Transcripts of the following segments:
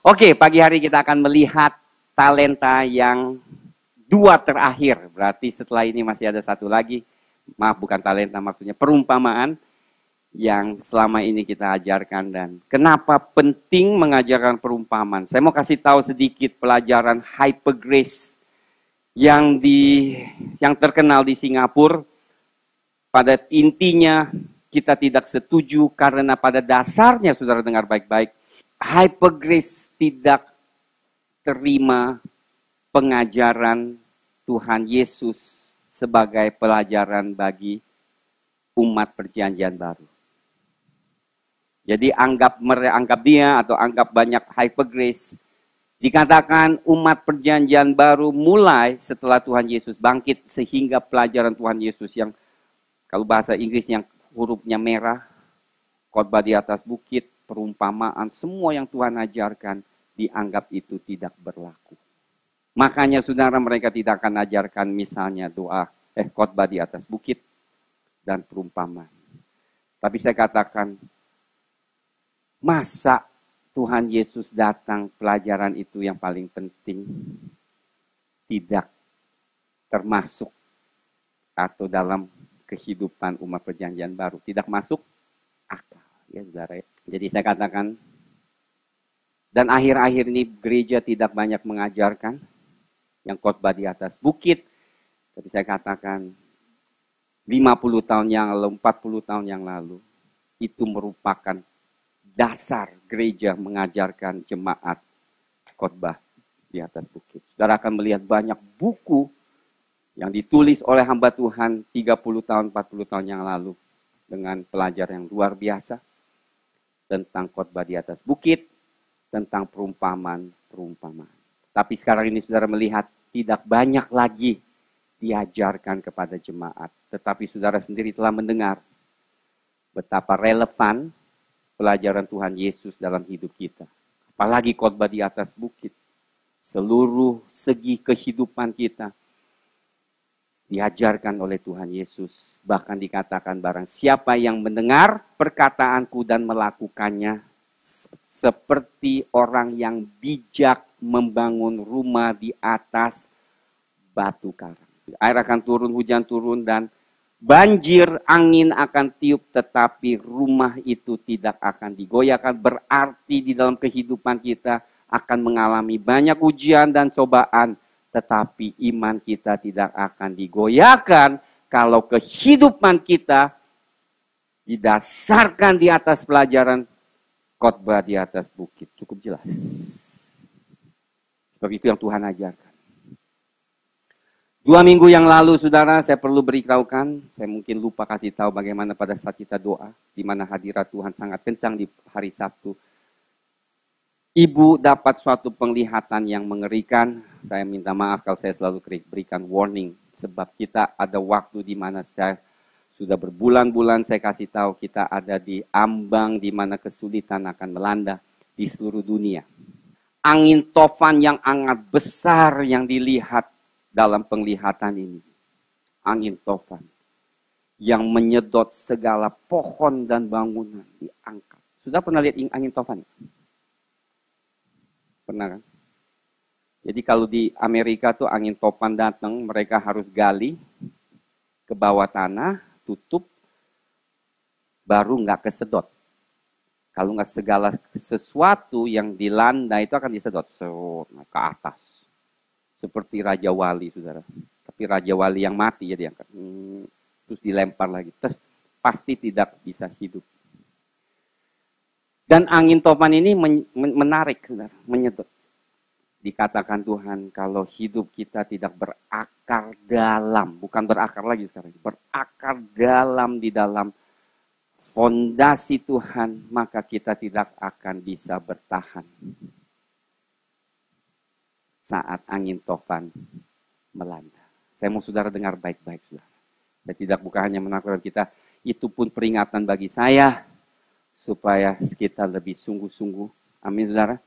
Oke, pagi hari kita akan melihat talenta yang dua terakhir. Berarti setelah ini masih ada satu lagi. Maaf, bukan talenta, maksudnya perumpamaan yang selama ini kita ajarkan. Dan kenapa penting mengajarkan perumpamaan? Saya mau kasih tahu sedikit pelajaran hypergrace yang terkenal di Singapura. Pada intinya kita tidak setuju karena pada dasarnya, saudara dengar baik-baik, hypergrace tidak terima pengajaran Tuhan Yesus sebagai pelajaran bagi umat perjanjian baru. Jadi anggap dia atau anggap banyak hypergrace. Dikatakan umat perjanjian baru mulai setelah Tuhan Yesus bangkit sehingga pelajaran Tuhan Yesus yang kalau bahasa Inggris yang hurufnya merah, khotbah di atas bukit, perumpamaan, semua yang Tuhan ajarkan dianggap itu tidak berlaku. Makanya saudara, mereka tidak akan ajarkan misalnya khotbah di atas bukit dan perumpamaan. Tapi saya katakan, masa Tuhan Yesus datang, pelajaran itu yang paling penting tidak termasuk atau dalam kehidupan umat perjanjian baru, tidak masuk akal. Ya, saudara. Jadi saya katakan, dan akhir-akhir ini gereja tidak banyak mengajarkan yang khotbah di atas bukit. Tapi saya katakan, 50 tahun yang lalu, 40 tahun yang lalu, itu merupakan dasar gereja mengajarkan jemaat khotbah di atas bukit. Saudara akan melihat banyak buku yang ditulis oleh hamba Tuhan 30 tahun, 40 tahun yang lalu dengan pelajar yang luar biasa tentang khotbah di atas bukit, tentang perumpamaan. Tapi sekarang ini saudara melihat tidak banyak lagi diajarkan kepada jemaat. Tetapi saudara sendiri telah mendengar betapa relevan pelajaran Tuhan Yesus dalam hidup kita. Apalagi khotbah di atas bukit. Seluruh segi kehidupan kita diajarkan oleh Tuhan Yesus. Bahkan dikatakan barang siapa yang mendengar perkataanku dan melakukannya seperti orang yang bijak membangun rumah di atas batu karang. Air akan turun, hujan turun, dan banjir, angin akan tiup, tetapi rumah itu tidak akan digoyahkan. Berarti di dalam kehidupan kita akan mengalami banyak ujian dan cobaan. Tetapi iman kita tidak akan digoyahkan kalau kehidupan kita didasarkan di atas pelajaran khotbah di atas bukit. Cukup jelas. Sebab itu yang Tuhan ajarkan. 2 minggu yang lalu, saudara, saya perlu beritahukan. Saya mungkin lupa kasih tahu bagaimana pada saat kita doa. Di mana hadirat Tuhan sangat kencang di hari Sabtu. Ibu dapat suatu penglihatan yang mengerikan. Saya minta maaf kalau saya selalu berikan warning. Sebab kita ada waktu di mana saya sudah berbulan-bulan saya kasih tahu kita ada di ambang di mana kesulitan akan melanda di seluruh dunia. Angin tofan yang sangat besar yang dilihat dalam penglihatan ini. Angin tofan yang menyedot segala pohon dan bangunan diangkat. Sudah pernah lihat angin tofan? Pernah kan? Jadi kalau di Amerika tuh angin topan datang, mereka harus gali ke bawah tanah, tutup, baru nggak kesedot. Kalau nggak segala sesuatu yang dilanda itu akan disedot ke atas. Seperti Raja Wali, saudara. Tapi Raja Wali yang mati ya diangkat. Terus dilempar lagi. Terus pasti tidak bisa hidup. Dan angin topan ini menarik, saudara, menyedot. Dikatakan Tuhan, kalau hidup kita tidak berakar dalam, bukan berakar lagi sekarang, berakar dalam di dalam fondasi Tuhan, maka kita tidak akan bisa bertahan saat angin tofan melanda. Saya mau saudara dengar baik-baik, saudara. Saya tidak bukan hanya menakutkan kita, itu pun peringatan bagi saya, supaya kita lebih sungguh-sungguh, amin saudara,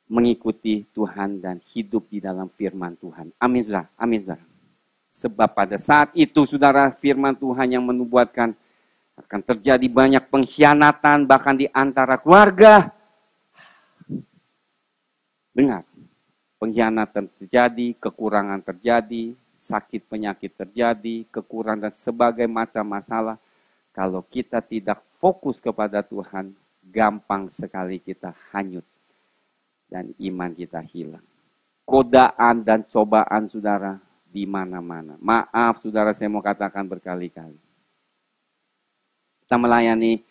mengikuti Tuhan dan hidup di dalam firman Tuhan. Amin saudara, amin saudara. Sebab pada saat itu saudara, firman Tuhan yang menubuatkan akan terjadi banyak pengkhianatan bahkan di antara keluarga. Dengar, pengkhianatan terjadi, kekurangan terjadi, sakit penyakit terjadi, kekurangan dan sebagai macam masalah. Kalau kita tidak fokus kepada Tuhan, gampang sekali kita hanyut dan iman kita hilang. Godaan dan cobaan saudara di mana-mana. Maaf saudara, saya mau katakan berkali-kali. Kita melayani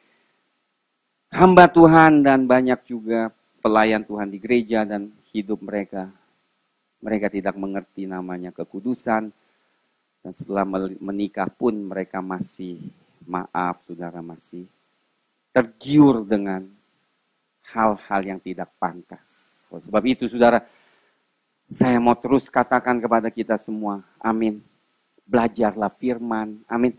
hamba Tuhan dan banyak juga pelayan Tuhan di gereja dan hidup mereka. Mereka tidak mengerti namanya kekudusan. Dan setelah menikah pun mereka masih, maaf saudara, masih tergiur dengan hal-hal yang tidak pantas. Sebab itu saudara, saya mau terus katakan kepada kita semua, amin. Belajarlah firman, amin.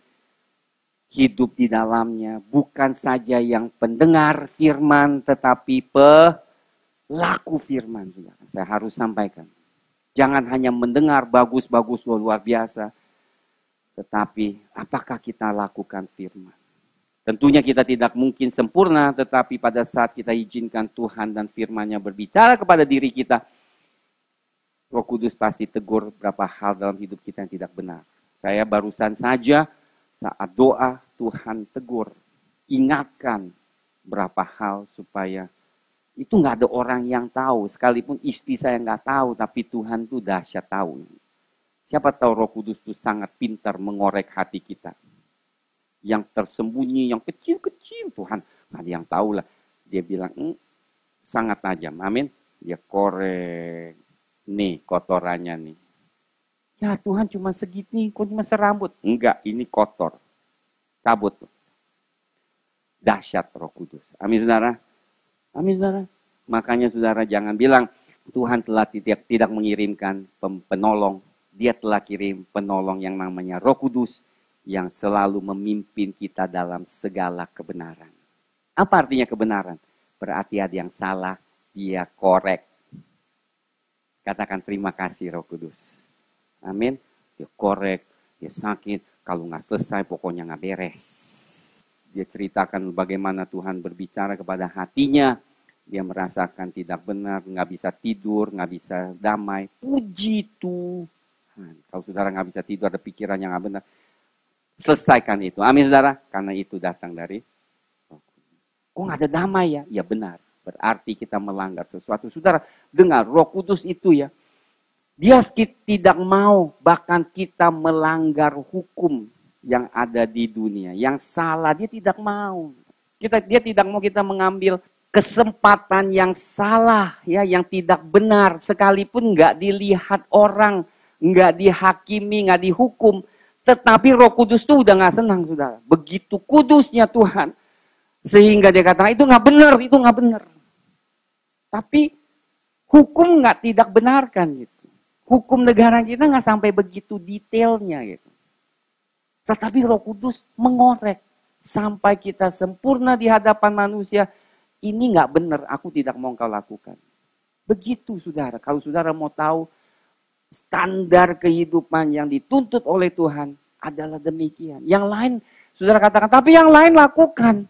Hidup di dalamnya, bukan saja yang pendengar firman, tetapi pelaku firman. Saudara. Saya harus sampaikan. Jangan hanya mendengar bagus-bagus luar biasa, tetapi apakah kita lakukan firman? Tentunya kita tidak mungkin sempurna, tetapi pada saat kita izinkan Tuhan dan firman-Nya berbicara kepada diri kita, Roh Kudus pasti tegur beberapa hal dalam hidup kita yang tidak benar. Saya barusan saja saat doa, Tuhan tegur, ingatkan berapa hal supaya itu nggak ada orang yang tahu. Sekalipun istri saya nggak tahu, tapi Tuhan tuh dahsyat tahu. Siapa tahu Roh Kudus tuh sangat pintar mengorek hati kita. Yang tersembunyi, yang kecil-kecil, Tuhan nggak ada yang tahu lah. Dia bilang, sangat tajam, amin. Dia korek, nih kotorannya nih. Ya Tuhan cuma segini, kok cuma serambut. Enggak, ini kotor. Cabut. Dahsyat Roh Kudus. Amin saudara. Amin saudara. Makanya saudara jangan bilang Tuhan telah tidak mengirimkan penolong. Dia telah kirim penolong yang namanya Roh Kudus yang selalu memimpin kita dalam segala kebenaran. Apa artinya kebenaran? Berarti ada yang salah, dia korek. Katakan terima kasih Roh Kudus. Amin. Dia korek, dia sakit. Kalau nggak selesai pokoknya nggak beres. Dia ceritakan bagaimana Tuhan berbicara kepada hatinya. Dia merasakan tidak benar, nggak bisa tidur, nggak bisa damai. Puji Tuhan. Kalau saudara nggak bisa tidur, ada pikiran yang nggak benar. Selesaikan itu. Amin saudara. Karena itu datang dari Roh Kudus. Kok nggak ada damai ya? Ya benar. Berarti kita melanggar sesuatu. Saudara, dengar Roh Kudus itu ya. Dia tidak mau bahkan kita melanggar hukum yang ada di dunia. Yang salah, dia tidak mau. Dia tidak mau kita mengambil kesempatan yang salah, ya, yang tidak benar, sekalipun nggak dilihat orang, nggak dihakimi, nggak dihukum, tetapi Roh Kudus tuh udah nggak senang, saudara. Begitu kudusnya Tuhan, sehingga dia katakan itu nggak benar, itu nggak benar. Tapi hukum nggak tidak benarkan gitu. Hukum negara kita nggak sampai begitu detailnya gitu. Tetapi Roh Kudus mengorek sampai kita sempurna di hadapan manusia. Ini nggak benar, aku tidak mau kau lakukan. Begitu saudara, kalau saudara mau tahu standar kehidupan yang dituntut oleh Tuhan adalah demikian. Yang lain, saudara katakan, tapi yang lain lakukan.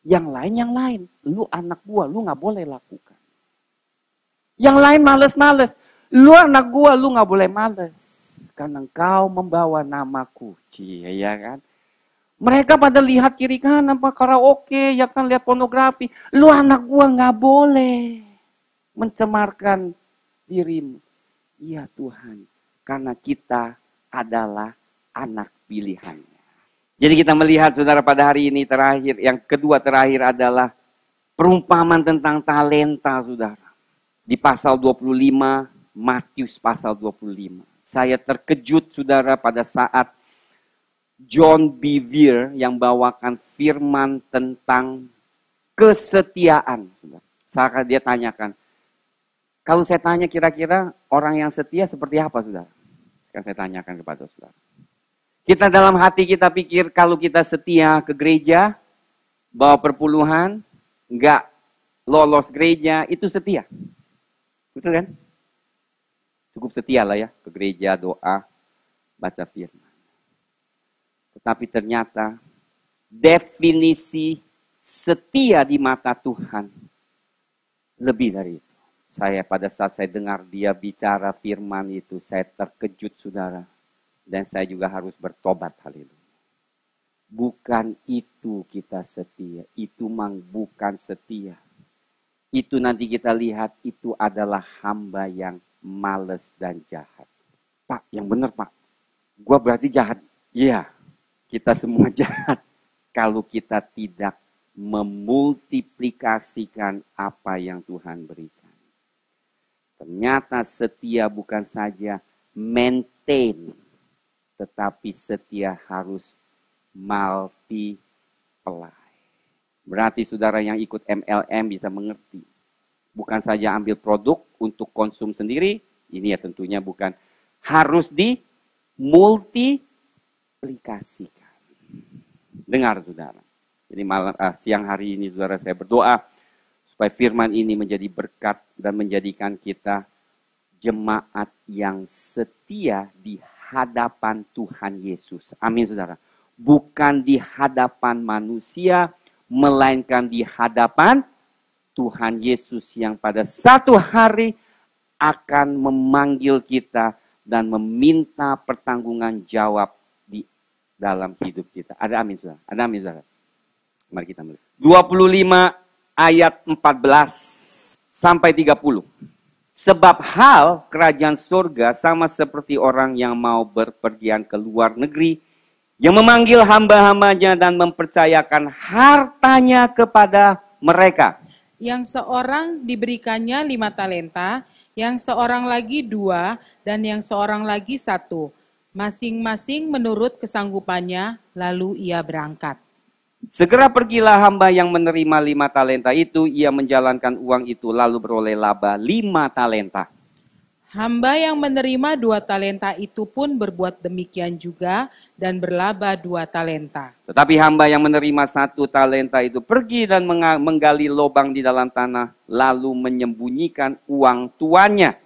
Yang lain. Lu anak gua, lu nggak boleh lakukan. Yang lain males-males. Lu anak gua, lu nggak boleh males. Karena engkau membawa namaku. Cie, ya kan? Mereka pada lihat kiri kanan, apa karaoke, ya kan lihat pornografi. Lu anak gua nggak boleh mencemarkan dirimu. Iya Tuhan, karena kita adalah anak pilihannya. Jadi kita melihat saudara pada hari ini terakhir, yang kedua terakhir adalah perumpamaan tentang talenta saudara. Di pasal 25, Matius pasal 25. Saya terkejut saudara pada saat John Bevere yang bawakan firman tentang kesetiaan. Saat dia tanyakan, kalau saya tanya kira-kira orang yang setia seperti apa saudara? Sekarang saya tanyakan kepada saudara. Kita dalam hati kita pikir kalau kita setia ke gereja, bawa perpuluhan, enggak lolos gereja, itu setia. Betul kan? Cukup setia lah ya ke gereja, doa, baca firman. Tetapi ternyata definisi setia di mata Tuhan lebih dari itu. Pada saat saya dengar dia bicara firman itu, saya terkejut saudara. Dan saya juga harus bertobat, haleluya. Bukan itu kita setia, itu bukan setia. Itu nanti kita lihat itu adalah hamba yang males dan jahat. Pak, yang benar Pak, gua berarti jahat. Iya, kita semua jahat. Kalau kita tidak memultiplikasikan apa yang Tuhan berikan. Ternyata setia bukan saja maintain, tetapi setia harus multiply. Berarti saudara yang ikut MLM bisa mengerti. Bukan saja ambil produk untuk konsum sendiri, ini ya tentunya bukan. Harus dimultiplikasikan. Dengar saudara. Jadi siang hari ini saudara saya berdoa supaya firman ini menjadi berkat dan menjadikan kita jemaat yang setia di hadapan Tuhan Yesus. Amin saudara. Bukan di hadapan manusia, melainkan di hadapan Tuhan Yesus yang pada satu hari akan memanggil kita dan meminta pertanggungan jawab di dalam hidup kita. Ada amin saudara? Ada amin saudara? Mari kita melihat. 25 ayat 14 sampai 30. Sebab hal kerajaan surga sama seperti orang yang mau berpergian ke luar negeri, yang memanggil hamba-hambanya dan mempercayakan hartanya kepada mereka. Yang seorang diberikannya 5 talenta, yang seorang lagi 2, dan yang seorang lagi 1. Masing-masing menurut kesanggupannya, lalu ia berangkat. Segera pergilah hamba yang menerima 5 talenta itu, ia menjalankan uang itu lalu beroleh laba 5 talenta. Hamba yang menerima 2 talenta itu pun berbuat demikian juga dan berlaba 2 talenta. Tetapi hamba yang menerima 1 talenta itu pergi dan menggali lubang di dalam tanah, lalu menyembunyikan uang tuannya.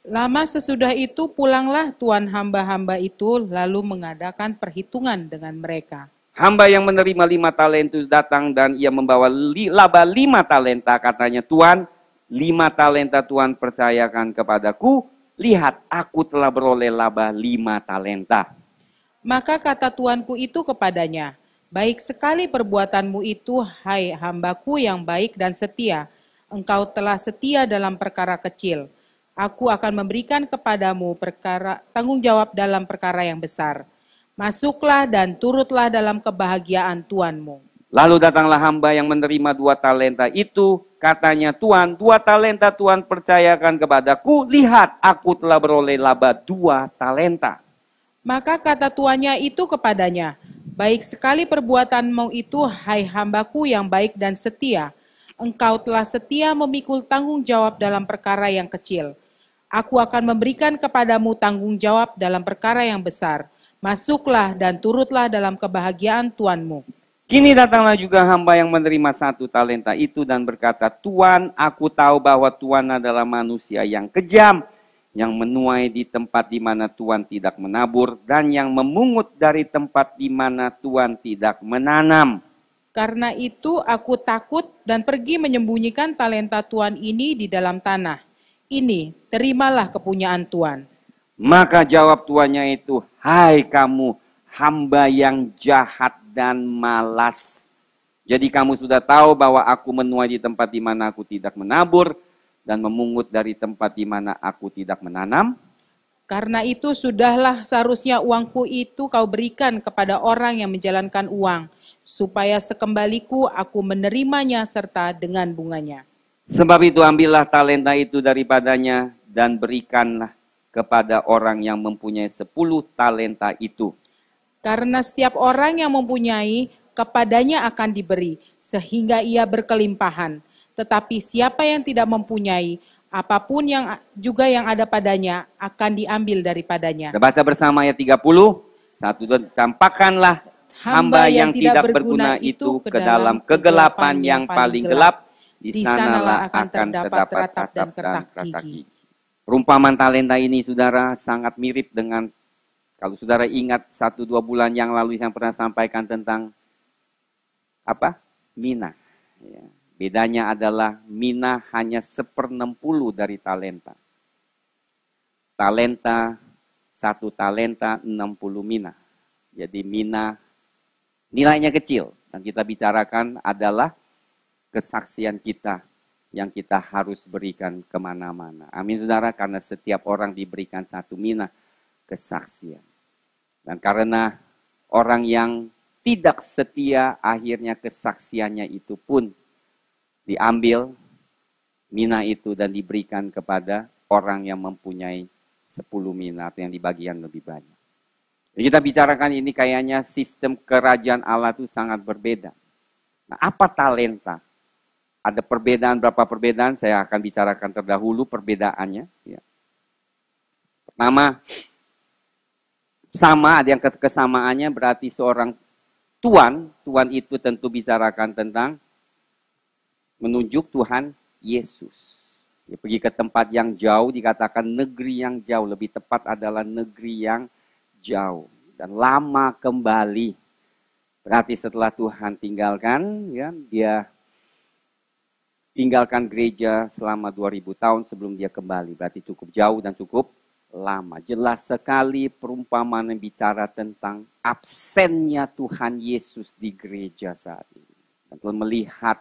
Lama sesudah itu pulanglah tuan hamba-hamba itu lalu mengadakan perhitungan dengan mereka. Hamba yang menerima 5 talenta itu datang dan ia membawa laba 5 talenta. Katanya, Tuan, 5 talenta Tuhan percayakan kepadaku. Lihat, aku telah beroleh laba 5 talenta. Maka kata tuanku itu kepadanya, baik sekali perbuatanmu itu, hai hambaku yang baik dan setia. Engkau telah setia dalam perkara kecil. Aku akan memberikan kepadamu tanggung jawab dalam perkara yang besar. Masuklah dan turutlah dalam kebahagiaan tuanmu. Lalu datanglah hamba yang menerima 2 talenta itu. Katanya, Tuan, 2 talenta Tuhan percayakan kepadaku. Lihat, aku telah beroleh laba 2 talenta. Maka kata tuannya itu kepadanya, baik sekali perbuatanmu itu, hai hambaku yang baik dan setia. Engkau telah setia memikul tanggung jawab dalam perkara yang kecil. Aku akan memberikan kepadamu tanggung jawab dalam perkara yang besar. Masuklah dan turutlah dalam kebahagiaan tuanmu. Kini datanglah juga hamba yang menerima 1 talenta itu dan berkata, Tuan, aku tahu bahwa Tuan adalah manusia yang kejam, yang menuai di tempat di mana Tuan tidak menabur, dan yang memungut dari tempat di mana Tuan tidak menanam. Karena itu aku takut dan pergi menyembunyikan talenta Tuan ini di dalam tanah. Ini, terimalah kepunyaan Tuan. Maka jawab tuannya itu, hai kamu hamba yang jahat dan malas. Jadi kamu sudah tahu bahwa aku menuai di tempat di mana aku tidak menabur dan memungut dari tempat di mana aku tidak menanam. Karena itu sudahlah seharusnya uangku itu kau berikan kepada orang yang menjalankan uang, supaya sekembaliku aku menerimanya serta dengan bunganya. Sebab itu ambillah talenta itu daripadanya dan berikanlah kepada orang yang mempunyai 10 talenta itu. Karena setiap orang yang mempunyai, kepadanya akan diberi, sehingga ia berkelimpahan. Tetapi siapa yang tidak mempunyai, apapun yang ada padanya, akan diambil daripadanya. Kita baca bersama ayat 30. 1, campakkanlah hamba yang tidak berguna itu ke dalam kegelapan yang paling gelap. Di sanalah akan terdapat ratap dan kertak gigi. Perumpamaan talenta ini, saudara, sangat mirip dengan, kalau saudara ingat 1-2 bulan yang lalu yang pernah sampaikan tentang apa? Mina. Ya. Bedanya adalah mina hanya 1/60 dari talenta. Talenta, 1 talenta 60 mina. Jadi mina nilainya kecil. Dan kita bicarakan adalah kesaksian kita yang kita harus berikan kemana-mana. Amin saudara, karena setiap orang diberikan 1 mina kesaksian. Dan karena orang yang tidak setia, akhirnya kesaksiannya itu pun diambil mina itu dan diberikan kepada orang yang mempunyai 10 mina atau yang di bagian lebih banyak. Jadi kita bicarakan ini kayaknya sistem kerajaan Allah itu sangat berbeda. Nah, apa talenta? Ada perbedaan, berapa perbedaan? Saya akan bicarakan terdahulu perbedaannya. Ya. Pertama, sama, ada yang kesamaannya berarti seorang Tuhan itu tentu bicarakan tentang menunjuk Tuhan Yesus. Ya, pergi ke tempat yang jauh, dikatakan negeri yang jauh, lebih tepat adalah negeri yang jauh. Dan lama kembali, berarti setelah Tuhan tinggalkan, ya, dia tinggalkan gereja selama 2000 tahun sebelum dia kembali. Berarti cukup jauh dan cukup lama. Jelas sekali perumpamaan yang bicara tentang absennya Tuhan Yesus di gereja saat ini. Dan telah melihat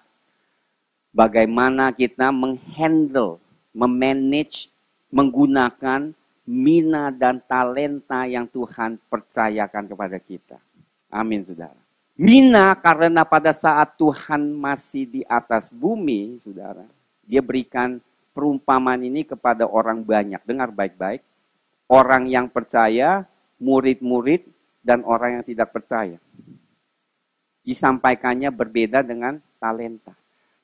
bagaimana kita menghandle, memanage, menggunakan mina dan talenta yang Tuhan percayakan kepada kita. Amin, saudara. Mina karena pada saat Tuhan masih di atas bumi, saudara, dia berikan perumpamaan ini kepada orang banyak. Dengar baik-baik. Orang yang percaya, murid-murid, dan orang yang tidak percaya. Disampaikannya berbeda dengan talenta.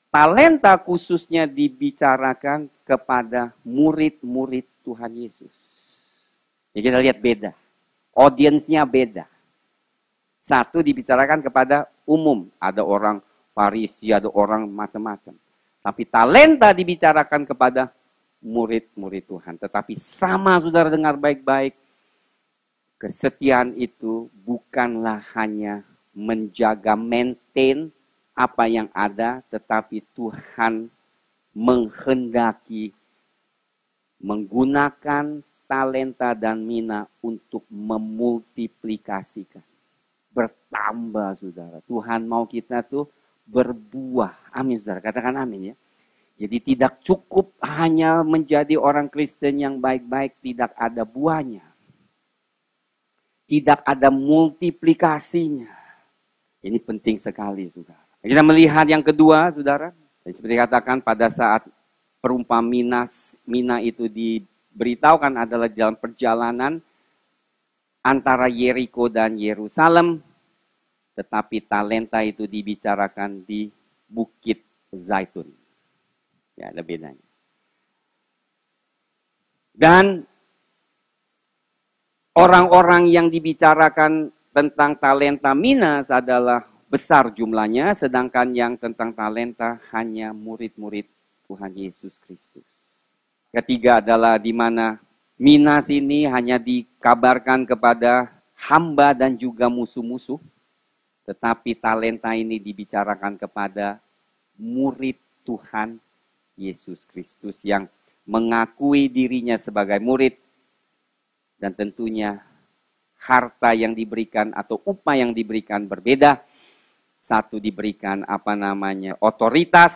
Talenta khususnya dibicarakan kepada murid-murid Tuhan Yesus. Jadi kita lihat beda. Audiensnya beda. Satu dibicarakan kepada umum. Ada orang Farisi, ada orang macam-macam. Tapi talenta dibicarakan kepada murid-murid Tuhan. Tetapi sama, saudara, dengar baik-baik. Kesetiaan itu bukanlah hanya menjaga, maintain apa yang ada. Tetapi Tuhan menghendaki menggunakan talenta dan mina untuk memultiplikasikan. Bertambah, saudara. Tuhan mau kita tuh berbuah. Amin, saudara. Katakan amin ya. Jadi tidak cukup hanya menjadi orang Kristen yang baik-baik, tidak ada buahnya. Tidak ada multiplikasinya. Ini penting sekali, saudara. Kita melihat yang kedua, saudara. Seperti katakan pada saat perumpamaan mina itu diberitahukan adalah dalam perjalanan antara Yeriko dan Yerusalem. Tetapi talenta itu dibicarakan di Bukit Zaitun. Ya, ada bedanya. Dan orang-orang yang dibicarakan tentang talenta minas adalah besar jumlahnya, sedangkan yang tentang talenta hanya murid-murid Tuhan Yesus Kristus. Ketiga adalah di mana minas ini hanya dikabarkan kepada hamba dan juga musuh-musuh. Tetapi talenta ini dibicarakan kepada murid Tuhan Yesus Kristus yang mengakui dirinya sebagai murid. Dan tentunya harta yang diberikan atau upah yang diberikan berbeda. Satu diberikan otoritas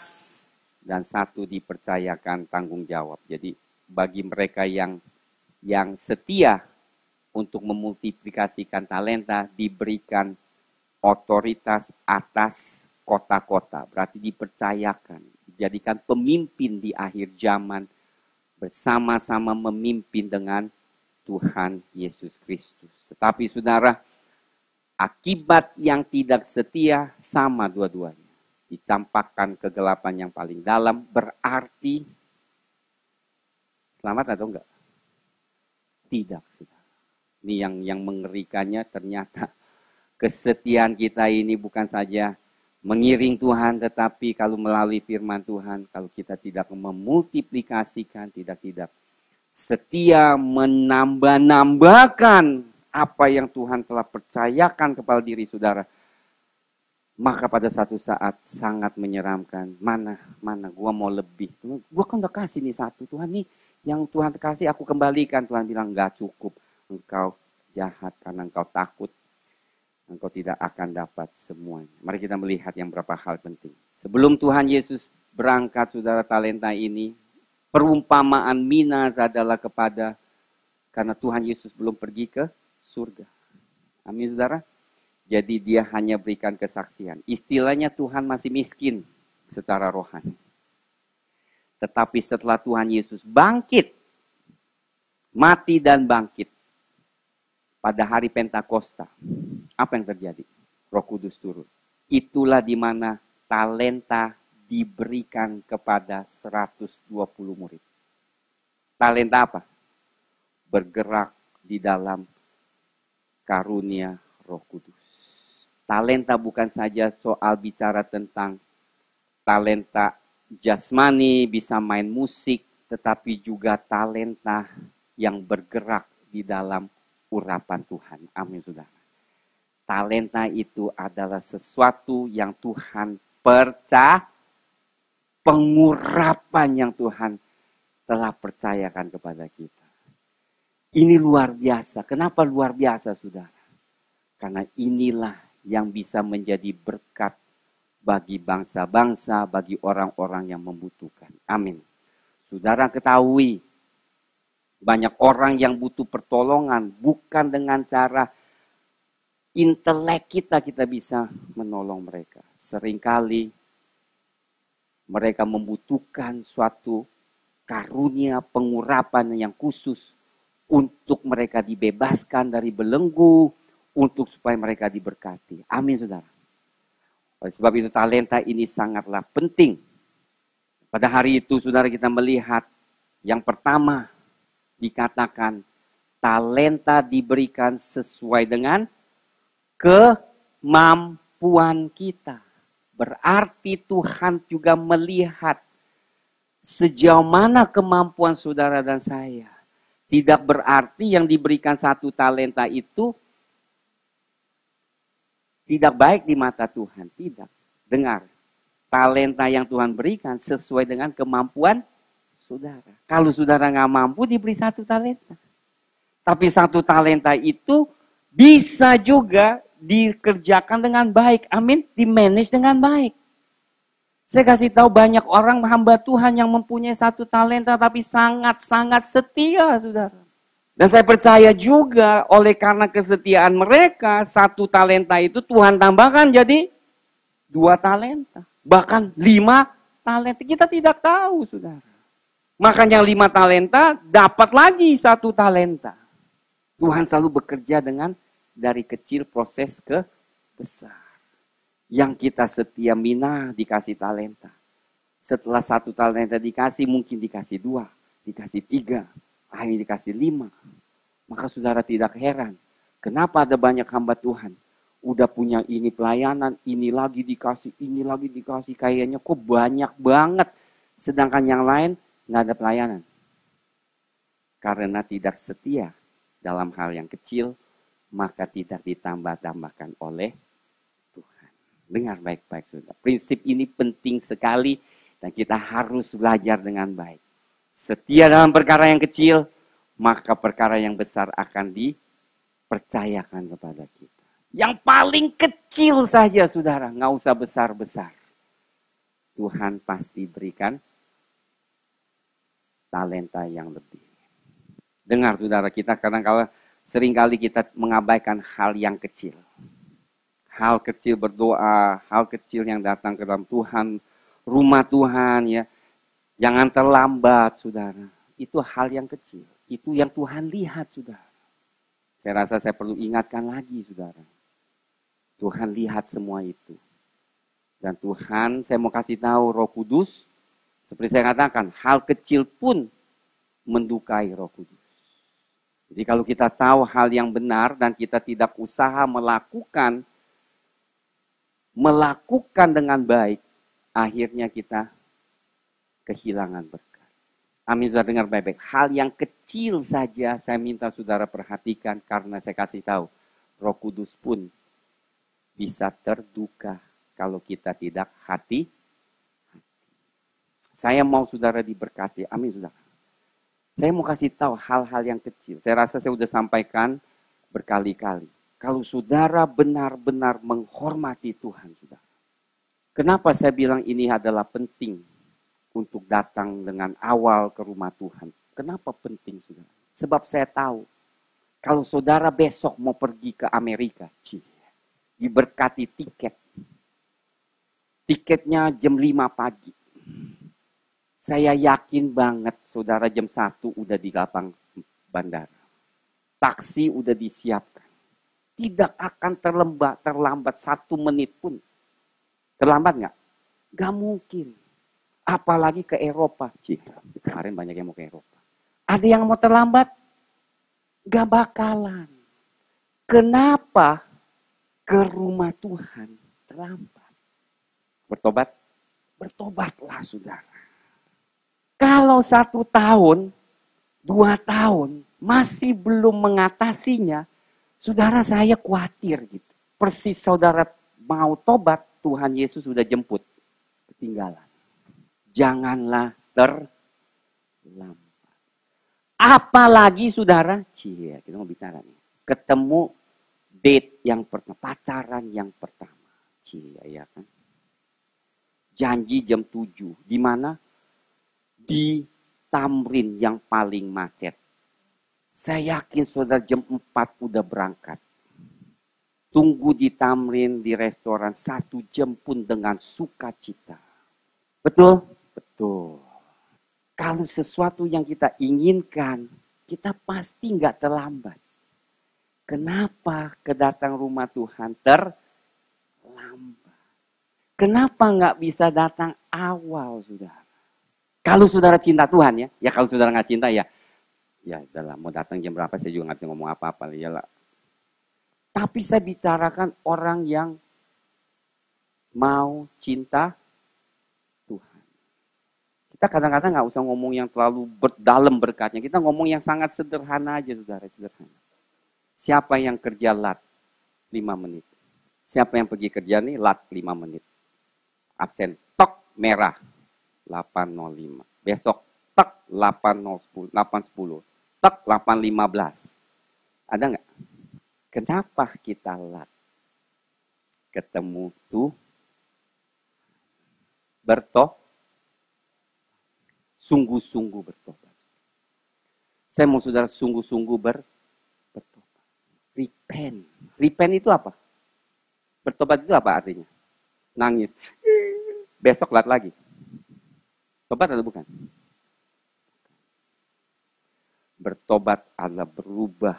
dan satu dipercayakan tanggung jawab. Jadi bagi mereka yang setia untuk memultiplikasikan talenta diberikan otoritas atas kota-kota. Berarti dipercayakan, dijadikan pemimpin di akhir zaman bersama-sama memimpin dengan Tuhan Yesus Kristus. Tetapi saudara, akibat yang tidak setia sama dua-duanya. Dicampakkan kegelapan yang paling dalam berarti selamat atau enggak? Tidak, saudara. Ini yang mengerikannya ternyata kesetiaan kita ini bukan saja mengiring Tuhan, tetapi kalau melalui firman Tuhan, kalau kita tidak memultiplikasikan, tidak setia menambah-nambahkan apa yang Tuhan telah percayakan kepada diri saudara, Maka pada satu saat sangat menyeramkan. Mana gua mau lebih. Gua kan udah kasih nih satu. Tuhan nih yang Tuhan kasih aku kembalikan. Tuhan bilang gak cukup. Engkau jahat karena engkau takut. Engkau tidak akan dapat semuanya. Mari kita melihat yang berapa hal penting. Sebelum Tuhan Yesus berangkat, saudara, talenta ini, perumpamaan Minas adalah karena Tuhan Yesus belum pergi ke surga. Amin, saudara. Jadi dia hanya berikan kesaksian. Istilahnya Tuhan masih miskin secara rohani. Tetapi setelah Tuhan Yesus bangkit, mati dan bangkit, pada hari Pentakosta, apa yang terjadi? Roh Kudus turun. Itulah di mana talenta diberikan kepada 120 murid. Talenta apa? Bergerak di dalam karunia Roh Kudus. Talenta bukan saja soal bicara tentang talenta jasmani, bisa main musik, tetapi juga talenta yang bergerak di dalam urapan Tuhan. Amin, saudara. Talenta itu adalah sesuatu yang Tuhan pengurapan yang Tuhan telah percayakan kepada kita. Ini luar biasa. Kenapa luar biasa, saudara? Karena inilah yang bisa menjadi berkat bagi bangsa-bangsa, bagi orang-orang yang membutuhkan. Amin. Saudara ketahui, banyak orang yang butuh pertolongan, bukan dengan cara intelek kita bisa menolong mereka. Seringkali mereka membutuhkan suatu karunia pengurapan yang khusus untuk mereka dibebaskan dari belenggu, untuk supaya mereka diberkati. Amin, saudara. Oleh sebab itu talenta ini sangatlah penting. Pada hari itu, saudara, kita melihat yang pertama, dikatakan talenta diberikan sesuai dengan kemampuan kita. Berarti Tuhan juga melihat sejauh mana kemampuan saudara dan saya. Tidak berarti yang diberikan satu talenta itu tidak baik di mata Tuhan. Tidak. Dengar, talenta yang Tuhan berikan sesuai dengan kemampuan saudara. Kalau saudara nggak mampu diberi satu talenta. Tapi satu talenta itu bisa juga dikerjakan dengan baik. Amin. Di-manage dengan baik. Saya kasih tahu banyak orang hamba Tuhan yang mempunyai satu talenta tapi sangat-sangat setia, saudara. Dan saya percaya juga oleh karena kesetiaan mereka, satu talenta itu Tuhan tambahkan jadi 2 talenta. Bahkan 5 talenta. Kita tidak tahu, saudara. Makanya 5 talenta dapat lagi 1 talenta. Tuhan selalu bekerja dengan dari kecil proses ke besar. Yang kita setia Mina dikasih talenta. Setelah 1 talenta dikasih, mungkin dikasih 2, dikasih 3, akhirnya dikasih 5. Maka saudara tidak heran. Kenapa ada banyak hamba Tuhan? Udah punya ini pelayanan, ini lagi dikasih. Kayaknya kok banyak banget. Sedangkan yang lain nggak ada pelayanan. Karena tidak setia dalam hal yang kecil, maka tidak ditambah-tambahkan oleh Tuhan. Dengar baik-baik, saudara. Prinsip ini penting sekali dan kita harus belajar dengan baik. Setia dalam perkara yang kecil, maka perkara yang besar akan dipercayakan kepada kita. Yang paling kecil saja, saudara, nggak usah besar-besar. Tuhan pasti berikan talenta yang lebih. Dengar, saudara, kita kadang-kala seringkali kita mengabaikan hal yang kecil. Hal kecil berdoa, hal kecil yang datang ke dalam Tuhan, rumah Tuhan, ya. Jangan terlambat, saudara. Itu hal yang kecil. Itu yang Tuhan lihat, saudara. Saya rasa saya perlu ingatkan lagi, saudara. Tuhan lihat semua itu. Dan Tuhan, saya mau kasih tahu Roh Kudus, seperti saya katakan, hal kecil pun mendukai Roh Kudus. Jadi kalau kita tahu hal yang benar dan kita tidak usaha melakukan dengan baik, akhirnya kita kehilangan berkat. Amin, saudara, dengar baik-baik. Hal yang kecil saja saya minta saudara perhatikan karena saya kasih tahu Roh Kudus pun bisa terduga kalau kita tidak hati. Saya mau saudara diberkati. Amin saudara. Saya mau kasih tahu hal-hal yang kecil. Saya rasa saya sudah sampaikan berkali-kali. Kalau saudara benar-benar menghormati Tuhan, saudara. Kenapa saya bilang ini adalah penting untuk datang dengan awal ke rumah Tuhan? Kenapa penting, saudara? Sebab saya tahu, kalau saudara besok mau pergi ke Amerika, diberkati tiket. Tiketnya jam 5 pagi. Saya yakin banget saudara jam 1 udah di lapang bandara. Taksi udah disiapkan. Tidak akan terlambat 1 menit pun. Terlambat nggak? Nggak mungkin. Apalagi ke Eropa. Kemarin banyak yang mau ke Eropa. Ada yang mau terlambat? Nggak bakalan. Kenapa ke rumah Tuhan terlambat? Bertobat? Bertobatlah saudara. Kalau 1 tahun, 2 tahun, masih belum mengatasinya, saudara saya khawatir gitu. Persis saudara mau tobat, Tuhan Yesus sudah jemput. Ketinggalan. Janganlah terlambat. Apalagi saudara, kita mau bicara nih. Ketemu date yang pertama, pacaran yang pertama. Ya kan? Janji jam 7. Di mana? Di Tamrin yang paling macet. Saya yakin saudara jam 4 udah berangkat. Tunggu di Tamrin, di restoran 1 jam pun dengan sukacita. Betul? Betul. Kalau sesuatu yang kita inginkan, kita pasti nggak terlambat. Kenapa kedatang rumah Tuhan terlambat? Kenapa nggak bisa datang awal, saudara? Kalau saudara cinta Tuhan ya kalau saudara nggak cinta ya udahlah, mau datang jam berapa saya juga nggak bisa ngomong apa-apa ya lah. Tapi saya bicarakan orang yang mau cinta Tuhan. Kita kadang-kadang nggak usah ngomong yang terlalu dalam berkatnya, kita ngomong yang sangat sederhana aja saudara, sederhana. Siapa yang kerja lat 5 menit? Siapa yang pergi kerja nih lat 5 menit? Absen, tok merah. 8.05. Besok, tak 8.10. Tak 8.15. Ada nggak? Kenapa kita lat? Ketemu tuh sungguh-sungguh bertobat. Saya mau saudara sungguh-sungguh bertobat. Repent. Repent itu apa? Bertobat itu apa artinya? Nangis. Besok lat lagi. Tobat atau bukan? Bertobat adalah berubah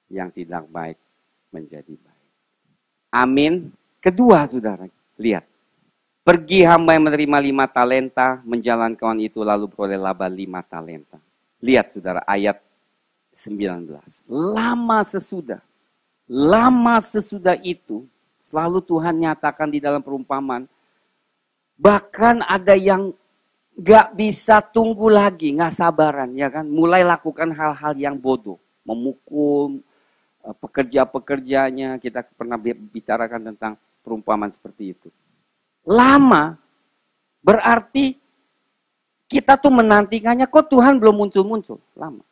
yang tidak baik menjadi baik. Amin. Kedua saudara, lihat. Pergi hamba yang menerima 5 talenta, menjalankan itu lalu beroleh laba 5 talenta. Lihat saudara, ayat 19. Lama sesudah itu, selalu Tuhan nyatakan di dalam perumpamaan, bahkan ada yang gak bisa tunggu lagi, gak sabaran, ya kan? Mulai lakukan hal-hal yang bodoh, memukul pekerja-pekerjanya. Kita pernah bicarakan tentang perumpamaan seperti itu. Lama, berarti kita tuh menantikannya, kok Tuhan belum muncul-muncul? Lama.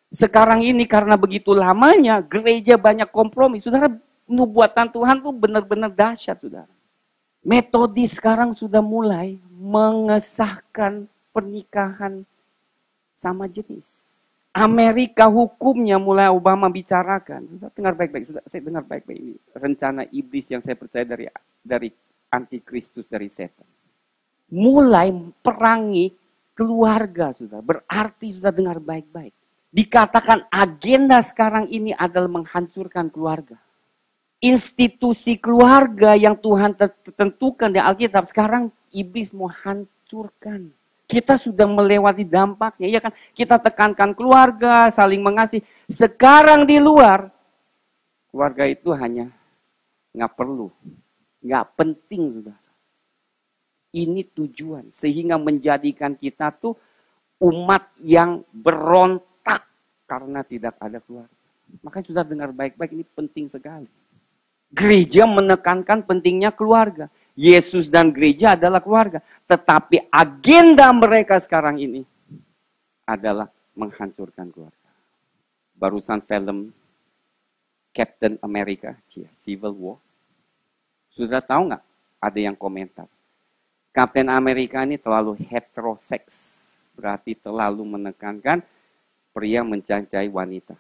Sekarang ini karena begitu lamanya, gereja banyak kompromi. Saudara, nubuatan Tuhan tuh benar-benar dahsyat, saudara. Metodis sekarang sudah mulai mengesahkan pernikahan sama jenis. Amerika hukumnya mulai Obama bicarakan. Sudah dengar baik-baik, sudah saya dengar baik-baik ini. Rencana iblis yang saya percaya dari antikristus, dari setan. Mulai perangi keluarga, sudah. Berarti sudah dengar baik-baik. Dikatakan agenda sekarang ini adalah menghancurkan keluarga. Institusi keluarga yang Tuhan tentukan di Alkitab, sekarang iblis mau hancurkan. Kita sudah melewati dampaknya, ya kan? Kita tekankan keluarga, saling mengasihi. Sekarang di luar, keluarga itu hanya nggak perlu, nggak penting, saudara. Ini tujuan, sehingga menjadikan kita tuh umat yang berontak karena tidak ada keluarga. Makanya sudah dengar baik-baik, ini penting sekali. Gereja menekankan pentingnya keluarga. Yesus dan gereja adalah keluarga. Tetapi agenda mereka sekarang ini adalah menghancurkan keluarga. Barusan film Captain America, Civil War. Sudah tahu nggak? Ada yang komentar. Captain America ini terlalu heterosex. Berarti terlalu menekankan pria mencancai wanita.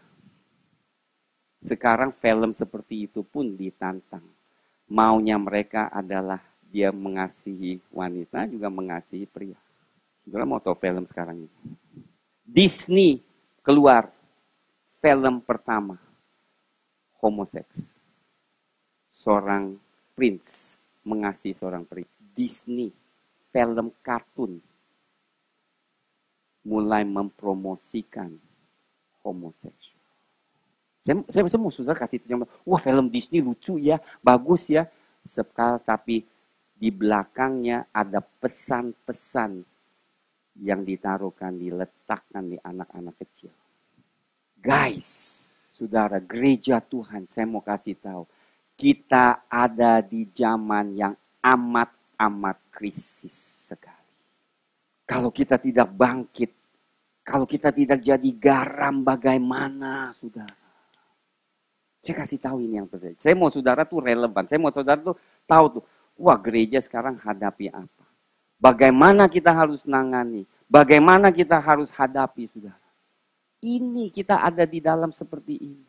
Sekarang film seperti itu pun ditantang. Maunya mereka adalah dia mengasihi wanita, juga mengasihi pria. Saudara mau tahu film sekarang ini? Disney keluar film pertama, homoseks. Seorang prince mengasihi seorang pria. Disney, film kartun, mulai mempromosikan homoseksual. Saya mau saudara kasih tunjuk, wah film Disney lucu ya, bagus ya. Tapi di belakangnya ada pesan-pesan yang ditaruhkan, diletakkan di anak-anak kecil. Guys, saudara, gereja Tuhan, saya mau kasih tahu, kita ada di zaman yang amat krisis sekali. Kalau kita tidak bangkit, kalau kita tidak jadi garam, bagaimana, saudara? Saya kasih tahu ini yang terjadi. Saya mau saudara tuh relevan. Saya mau saudara tuh tahu tuh, wah gereja sekarang hadapi apa? Bagaimana kita harus nangani? Bagaimana kita harus hadapi, saudara? Ini kita ada di dalam seperti ini.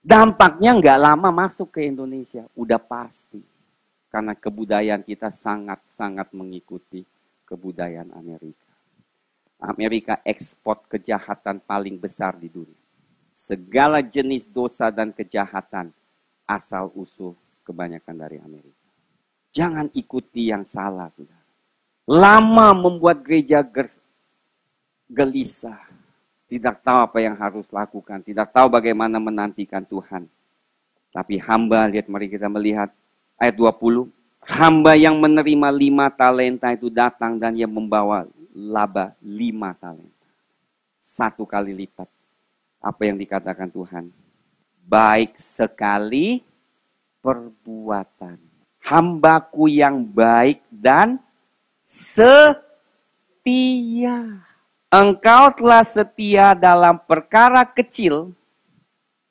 Dampaknya nggak lama masuk ke Indonesia, udah pasti. Karena kebudayaan kita sangat-sangat mengikuti kebudayaan Amerika. Amerika ekspor kejahatan paling besar di dunia. Segala jenis dosa dan kejahatan asal usul kebanyakan dari Amerika. Jangan ikuti yang salah, saudara. Lama membuat gereja gelisah. Tidak tahu apa yang harus lakukan. Tidak tahu bagaimana menantikan Tuhan. Tapi hamba, mari kita melihat ayat 20. Hamba yang menerima 5 talenta itu datang dan ia membawa laba 5 talenta. 1 kali lipat. Apa yang dikatakan Tuhan? Baik sekali perbuatan. Hambaku yang baik dan setia. Engkau telah setia dalam perkara kecil.